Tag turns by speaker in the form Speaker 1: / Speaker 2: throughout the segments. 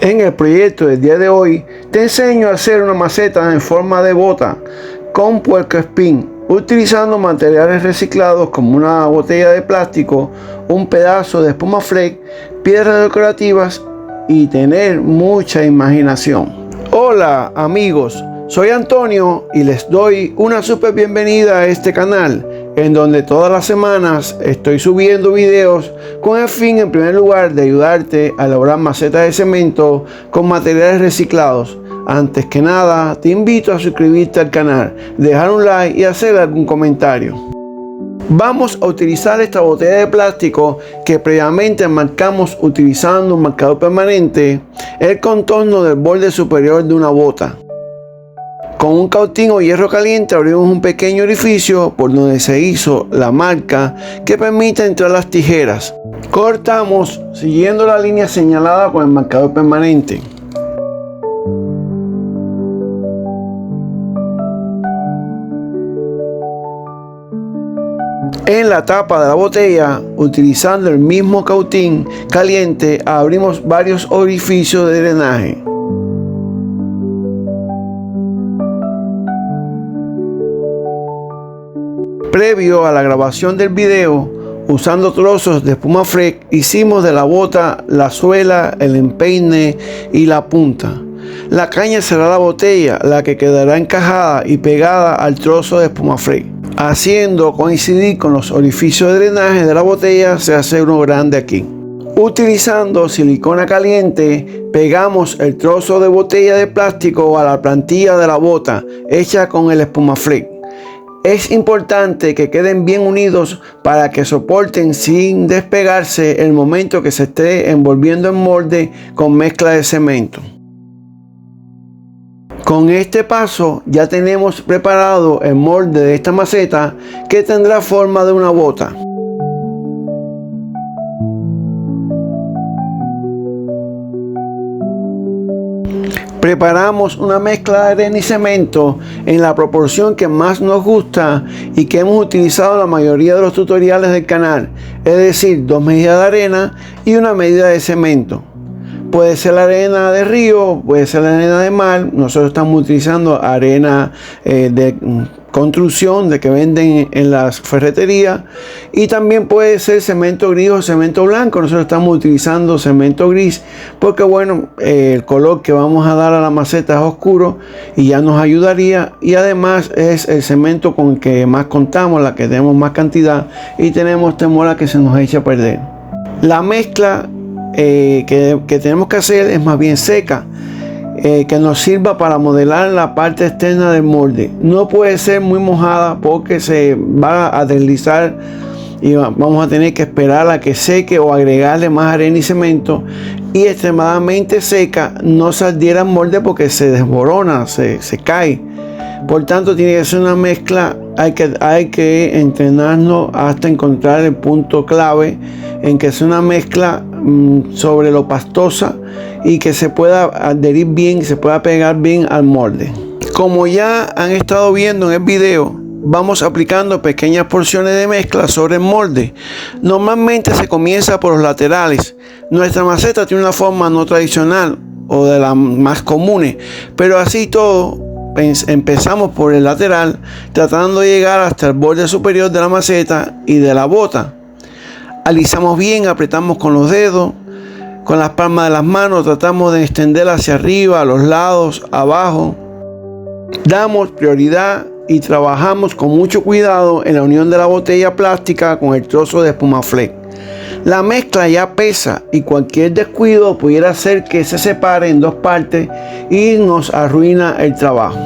Speaker 1: En el proyecto del día de hoy te enseño a hacer una maceta en forma de bota con puercoespín utilizando materiales reciclados como una botella de plástico, un pedazo de espuma flake, piedras decorativas y tener mucha imaginación. Hola amigos, soy Antonio y les doy una super bienvenida a este canal en donde todas las semanas estoy subiendo videos con el fin en primer lugar de ayudarte a elaborar macetas de cemento con materiales reciclados. Antes que nada te invito a suscribirte al canal, dejar un like y hacer algún comentario. Vamos a utilizar esta botella de plástico que previamente marcamos utilizando un marcador permanente el contorno del borde superior de una bota. Con un cautín o hierro caliente abrimos un pequeño orificio por donde se hizo la marca que permite entrar las tijeras. Cortamos siguiendo la línea señalada con el marcador permanente. En la tapa de la botella, utilizando el mismo cautín caliente, abrimos varios orificios de drenaje. Previo a la grabación del video, usando trozos de espuma flake, hicimos de la bota la suela, el empeine y la punta. La caña será la botella, la que quedará encajada y pegada al trozo de espuma flake, haciendo coincidir con los orificios de drenaje de la botella. Se hace uno grande aquí. Utilizando silicona caliente, pegamos el trozo de botella de plástico a la plantilla de la bota hecha con el espuma flake. Es importante que queden bien unidos para que soporten sin despegarse el momento que se esté envolviendo en molde con mezcla de cemento. Con este paso ya tenemos preparado el molde de esta maceta que tendrá forma de una bota. Preparamos una mezcla de arena y cemento en la proporción que más nos gusta y que hemos utilizado en la mayoría de los tutoriales del canal, es decir, 2 medidas de arena y 1 medida de cemento. Puede ser la arena de río, puede ser la arena de mar. Nosotros estamos utilizando arena de construcción de que venden en las ferreterías, y también puede ser cemento gris o cemento blanco. Nosotros estamos utilizando cemento gris porque bueno, el color que vamos a dar a la maceta es oscuro y ya nos ayudaría, y además es el cemento con el que más contamos, la que tenemos más cantidad y tenemos temor a que se nos eche a perder. La mezcla que tenemos que hacer es más bien seca, que nos sirva para modelar la parte externa del molde. No puede ser muy mojada porque se va a deslizar y vamos a tener que esperar a que seque o agregarle más arena y cemento. Y extremadamente seca no saldría el molde porque se desborona, se cae. Por tanto tiene que ser una mezcla. Hay que entrenarnos hasta encontrar el punto clave en que sea una mezcla sobre lo pastosa y que se pueda adherir bien, se pueda pegar bien al molde. Como ya han estado viendo en el video, vamos aplicando pequeñas porciones de mezcla sobre el molde. Normalmente se comienza por los laterales. Nuestra maceta tiene una forma no tradicional o de las más comunes, pero así todo empezamos por el lateral, tratando de llegar hasta el borde superior de la maceta y de la bota. Alisamos bien, apretamos con los dedos, con las palmas de las manos, tratamos de extender hacia arriba, a los lados, abajo. Damos prioridad y trabajamos con mucho cuidado en la unión de la botella plástica con el trozo de espuma flake. La mezcla ya pesa y cualquier descuido pudiera hacer que se separe en dos partes y nos arruina el trabajo.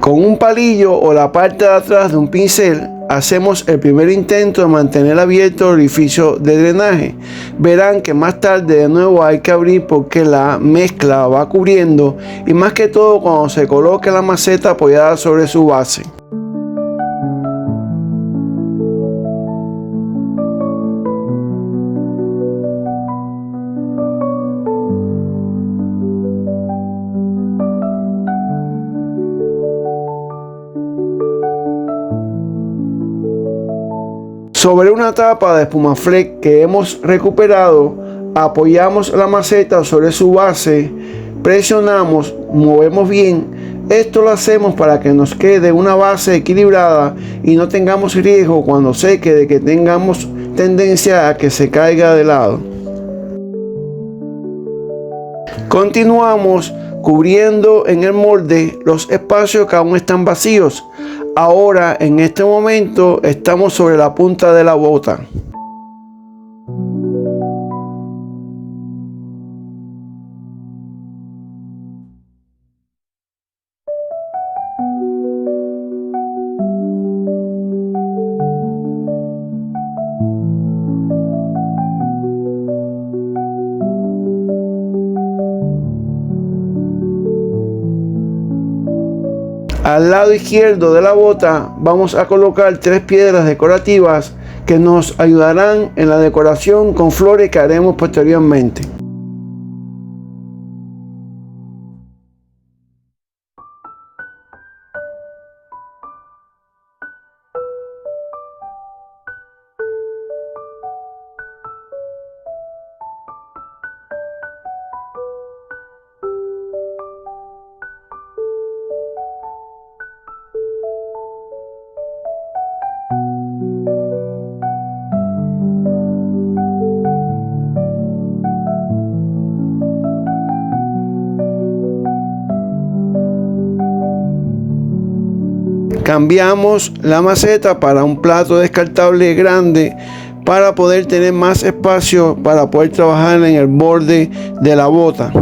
Speaker 1: Con un palillo o la parte de atrás de un pincel hacemos el primer intento de mantener abierto el orificio de drenaje. Verán que más tarde de nuevo hay que abrir porque la mezcla va cubriendo, y más que todo cuando se coloque la maceta apoyada sobre su base. Sobre una tapa de espumaflex que hemos recuperado, apoyamos la maceta sobre su base, presionamos, movemos bien. Esto lo hacemos para que nos quede una base equilibrada y no tengamos riesgo cuando seque de que tengamos tendencia a que se caiga de lado. Continuamos cubriendo en el molde los espacios que aún están vacíos. Ahora, en este momento, estamos sobre la punta de la bota. Al lado izquierdo de la bota vamos a colocar 3 piedras decorativas que nos ayudarán en la decoración con flores que haremos posteriormente. Cambiamos la maceta para un plato descartable grande para poder tener más espacio para poder trabajar en el borde de la bota.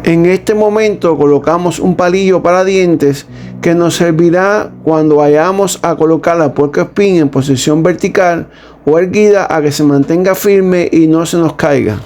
Speaker 1: En este momento colocamos un palillo para dientes que nos servirá cuando vayamos a colocar la puercoespín en posición vertical o erguida a que se mantenga firme y no se nos caiga.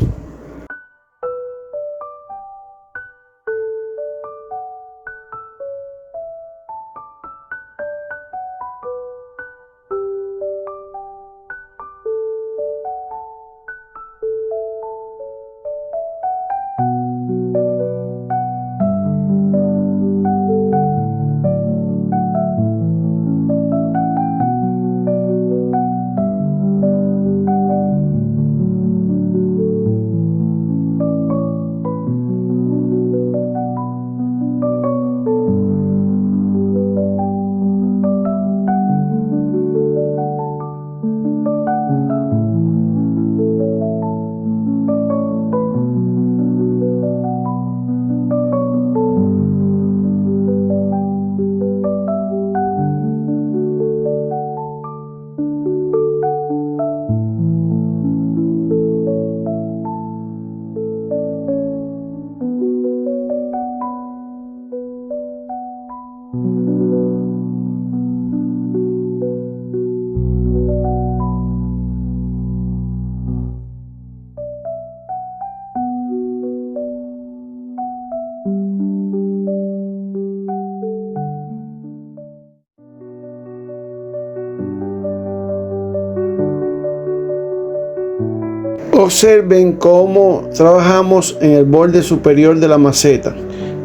Speaker 1: Observen cómo trabajamos en el borde superior de la maceta.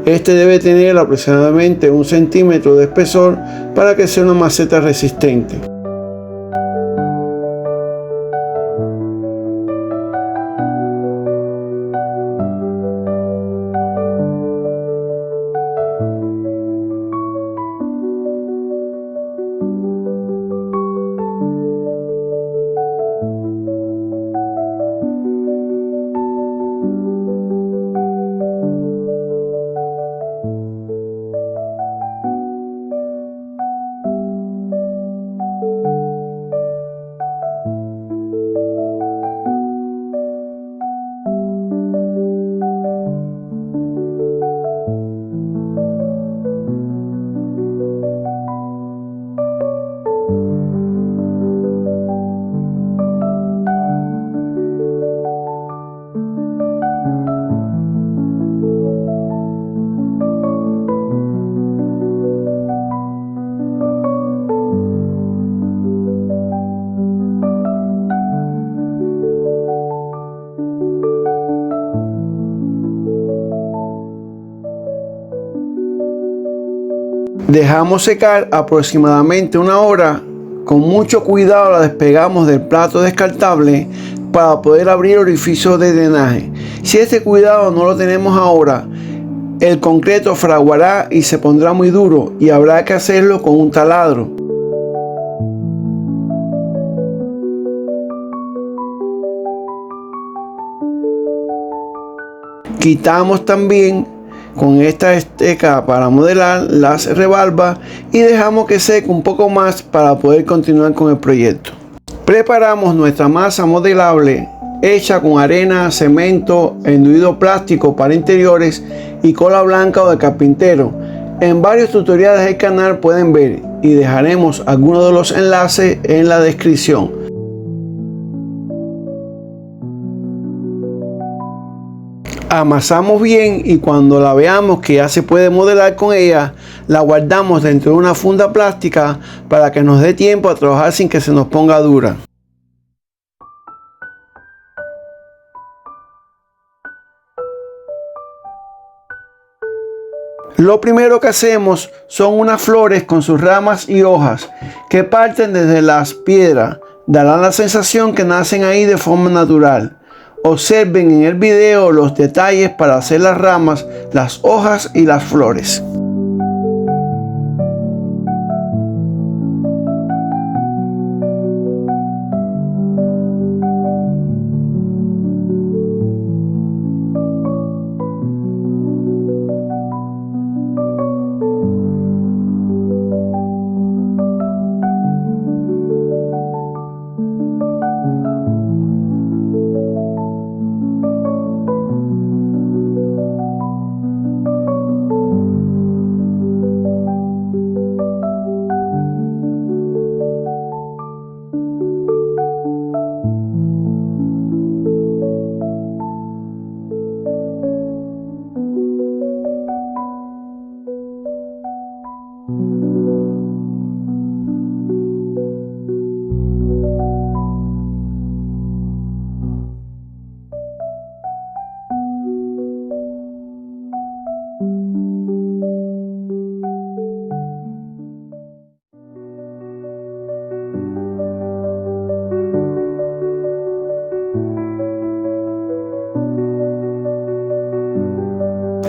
Speaker 1: Este debe tener aproximadamente 1 centímetro de espesor para que sea una maceta resistente. Dejamos secar aproximadamente 1 hora. Con mucho cuidado la despegamos del plato descartable para poder abrir orificios de drenaje. Si este cuidado no lo tenemos ahora, el concreto fraguará y se pondrá muy duro y habrá que hacerlo con un taladro. Quitamos también con esta esteca para modelar las revalvas y dejamos que seque un poco más para poder continuar con el proyecto. Preparamos nuestra masa modelable hecha con arena, cemento, enduido plástico para interiores y cola blanca o de carpintero. En varios tutoriales del canal pueden ver y dejaremos algunos de los enlaces en la descripción. Amasamos bien y cuando la veamos que ya se puede modelar con ella, la guardamos dentro de una funda plástica para que nos dé tiempo a trabajar sin que se nos ponga dura. Lo primero que hacemos son unas flores con sus ramas y hojas que parten desde las piedras. Darán la sensación que nacen ahí de forma natural. Observen en el video los detalles para hacer las ramas, las hojas y las flores.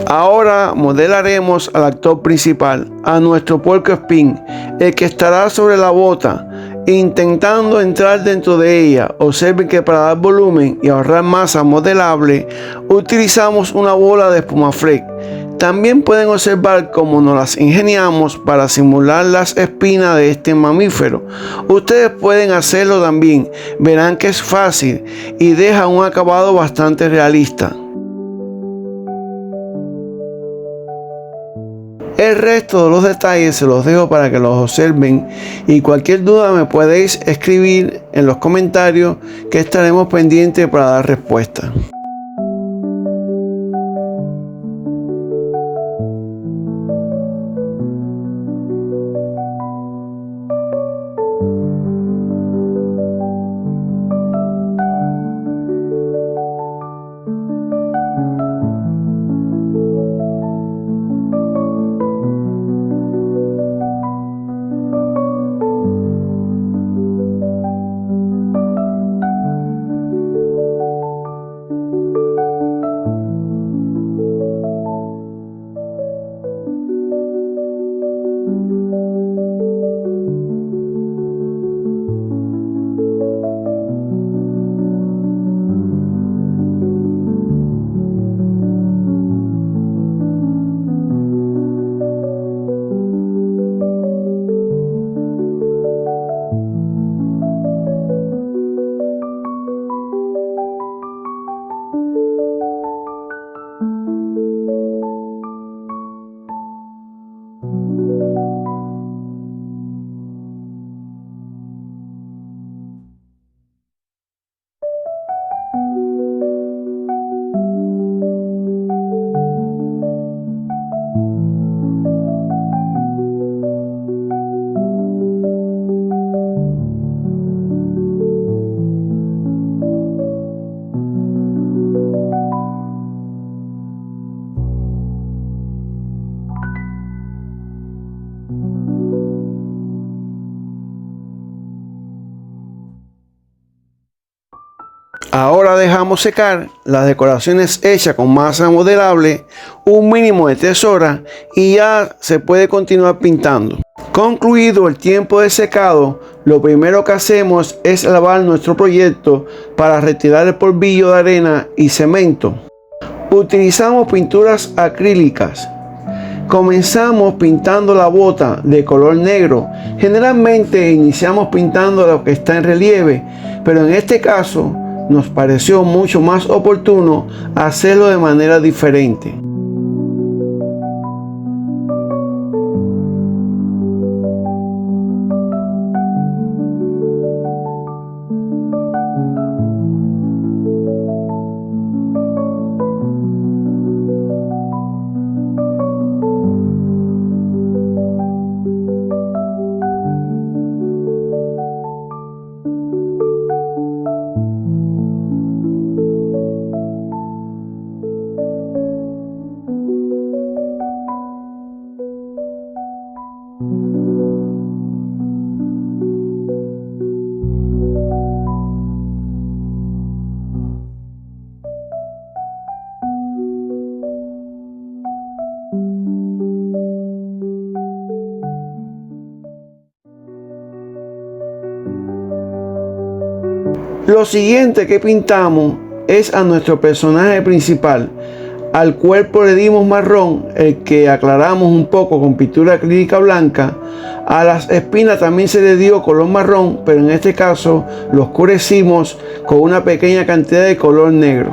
Speaker 1: Ahora modelaremos al actor principal, a nuestro puercoespín, el que estará sobre la bota, intentando entrar dentro de ella. Observen que para dar volumen y ahorrar masa modelable, utilizamos una bola de espumaflex. También pueden observar cómo nos las ingeniamos para simular las espinas de este mamífero. Ustedes pueden hacerlo también, verán que es fácil y deja un acabado bastante realista. El resto de los detalles se los dejo para que los observen y cualquier duda me podéis escribir en los comentarios que estaremos pendientes para dar respuesta. Ahora dejamos secar las decoraciones hechas con masa modelable un mínimo de 3 horas y ya se puede continuar pintando. Concluido el tiempo de secado, lo primero que hacemos es lavar nuestro proyecto para retirar el polvillo de arena y cemento. Utilizamos pinturas acrílicas. Comenzamos pintando la bota de color negro. Generalmente iniciamos pintando lo que está en relieve, pero en este caso nos pareció mucho más oportuno hacerlo de manera diferente. Lo siguiente que pintamos es a nuestro personaje principal. Al cuerpo le dimos marrón, el que aclaramos un poco con pintura acrílica blanca. A las espinas también se le dio color marrón, pero en este caso lo oscurecimos con una pequeña cantidad de color negro.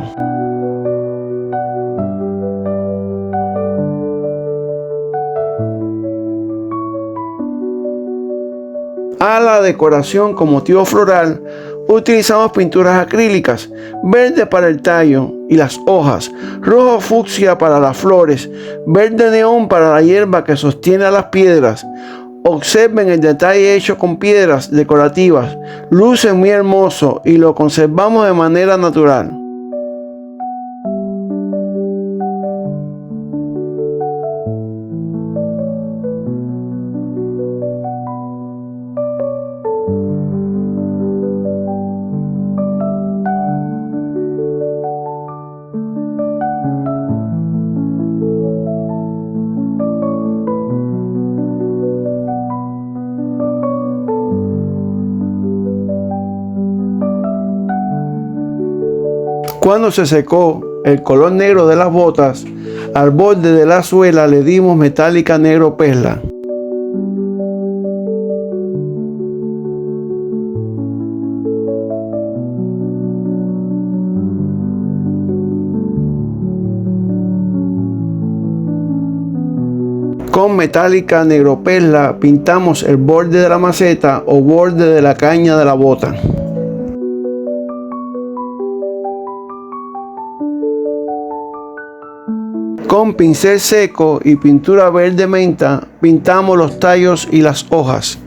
Speaker 1: A la decoración con motivo floral utilizamos pinturas acrílicas, verde para el tallo y las hojas, rojo fucsia para las flores, verde neón para la hierba que sostiene a las piedras. Observen el detalle hecho con piedras decorativas, luce muy hermoso y lo conservamos de manera natural. Cuando se secó el color negro de las botas, al borde de la suela le dimos metálica negro perla. Con metálica negro perla pintamos el borde de la maceta o borde de la caña de la bota. Con pincel seco y pintura verde menta pintamos los tallos y las hojas.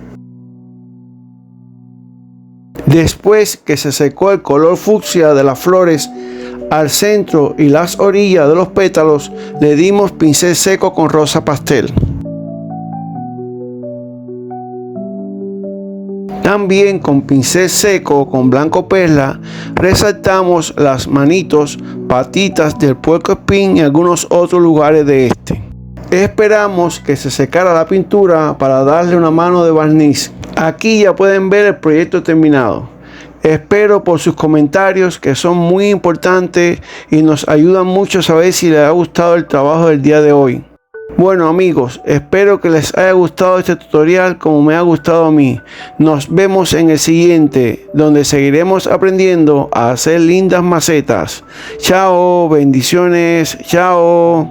Speaker 1: Después que se secó el color fucsia de las flores, al centro y las orillas de los pétalos le dimos pincel seco con rosa pastel. También con pincel seco con blanco perla resaltamos las manitos, patitas del puercoespín y algunos otros lugares de este. Esperamos que se secara la pintura para darle una mano de barniz. Aquí ya pueden ver el proyecto terminado. Espero por sus comentarios, que son muy importantes y nos ayudan mucho a saber si les ha gustado el trabajo del día de hoy. Bueno amigos, espero que les haya gustado este tutorial como me ha gustado a mí. Nos vemos en el siguiente, donde seguiremos aprendiendo a hacer lindas macetas. Chao, bendiciones, chao.